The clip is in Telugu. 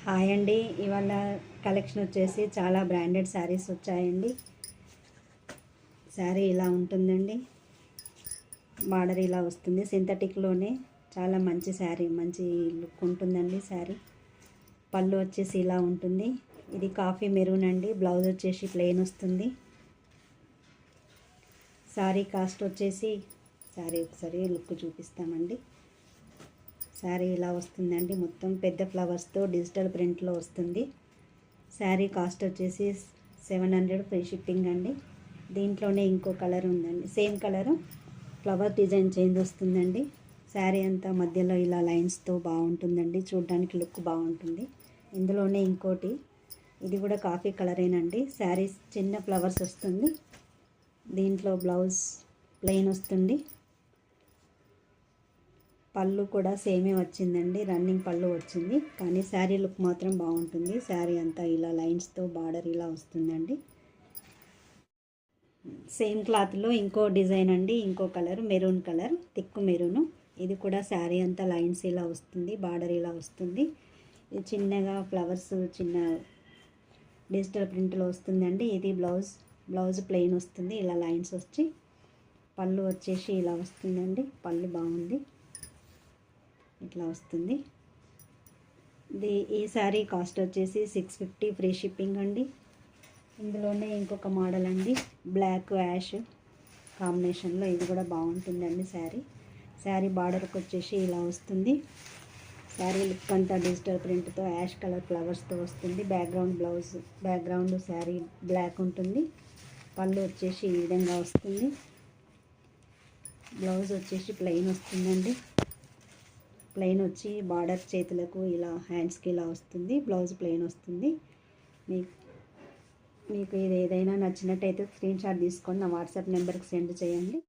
హాయ్ అండి. ఇవాళ కలెక్షన్ వచ్చేసి చాలా బ్రాండెడ్ శారీస్ వచ్చాయండి. శారీ ఇలా ఉంటుందండి, బార్డర్ ఇలా వస్తుంది. సింథటిక్లోనే చాలా మంచి శారీ, మంచి లుక్ ఉంటుందండి శారీ. పళ్ళు వచ్చేసి ఇలా ఉంటుంది. ఇది కాఫీ మెరూన్ అండి. బ్లౌజ్ వచ్చేసి ప్లెయిన్ వస్తుంది. శారీ కాస్ట్ వచ్చేసి శారీ ఒకసారి లుక్ చూపిస్తామండి. శారీ ఇలా వస్తుందండి, మొత్తం పెద్ద ఫ్లవర్స్తో డిజిటల్ ప్రింట్లో వస్తుంది. శారీ కాస్ట్ వచ్చేసి 700 ఫ్రీ షిప్పింగ్ అండి. దీంట్లోనే ఇంకో కలర్ ఉందండి, same colour flower design change వస్తుందండి. శారీ అంతా మధ్యలో ఇలా లైన్స్తో బాగుంటుందండి, చూడడానికి లుక్ బాగుంటుంది. ఇందులోనే ఇంకోటి, ఇది కూడా కాఫీ కలరేనండి. శారీ చిన్న ఫ్లవర్స్ వస్తుంది. దీంట్లో బ్లౌజ్ ప్లెయిన్ వస్తుంది. పళ్ళు కూడా సేమే వచ్చిందండి, రన్నింగ్ పళ్ళు వచ్చింది. కానీ శారీ లుక్ మాత్రం బాగుంటుంది. శారీ అంతా ఇలా లైన్స్తో బార్డర్ ఇలా వస్తుందండి. సేమ్ క్లాత్లో ఇంకో డిజైన్ అండి, ఇంకో colour maroon colour, thick maroon. ఇది కూడా శారీ అంతా లైన్స్ ఇలా వస్తుంది, బార్డర్ ఇలా వస్తుంది. ఇది చిన్నగా ఫ్లవర్స్ చిన్న డిజిటల్ ప్రింట్లో వస్తుందండి. ఇది బ్లౌజ్ ప్లెయిన్ వస్తుంది, ఇలా లైన్స్ వచ్చి. పళ్ళు వచ్చేసి ఇలా వస్తుందండి, పళ్ళు బాగుంది, ఇట్లా వస్తుంది. ఈ శారీ కాస్ట్ వచ్చేసి 650 ఫ్రీ షిప్పింగ్ అండి. ఇందులోనే ఇంకొక మోడల్ అండి, బ్లాక్ యాష్ కాంబినేషన్లో. ఇది కూడా బాగుంటుందండి శారీ బార్డర్కి వచ్చేసి ఇలా వస్తుంది. శారీ లుక్ అంతా డిజిటల్ ప్రింట్తో యాష్ కలర్ ఫ్లవర్స్తో వస్తుంది. బ్యాక్గ్రౌండ్ శారీ బ్లాక్ ఉంటుంది. పళ్ళు వచ్చేసి ఈ విధంగా వస్తుంది. బ్లౌజ్ వచ్చేసి ప్లెయిన్ వస్తుందండి. ప్లెయిన్ వచ్చి బార్డర్ చేతులకు ఇలా హ్యాండ్స్కి ఇలా వస్తుంది. బ్లౌజ్ ప్లెయిన్ వస్తుంది. మీకు ఇది ఏదైనా నచ్చినట్టయితే స్క్రీన్ షాట్ తీసుకొని నా వాట్సాప్ నెంబర్కి సెండ్ చేయండి.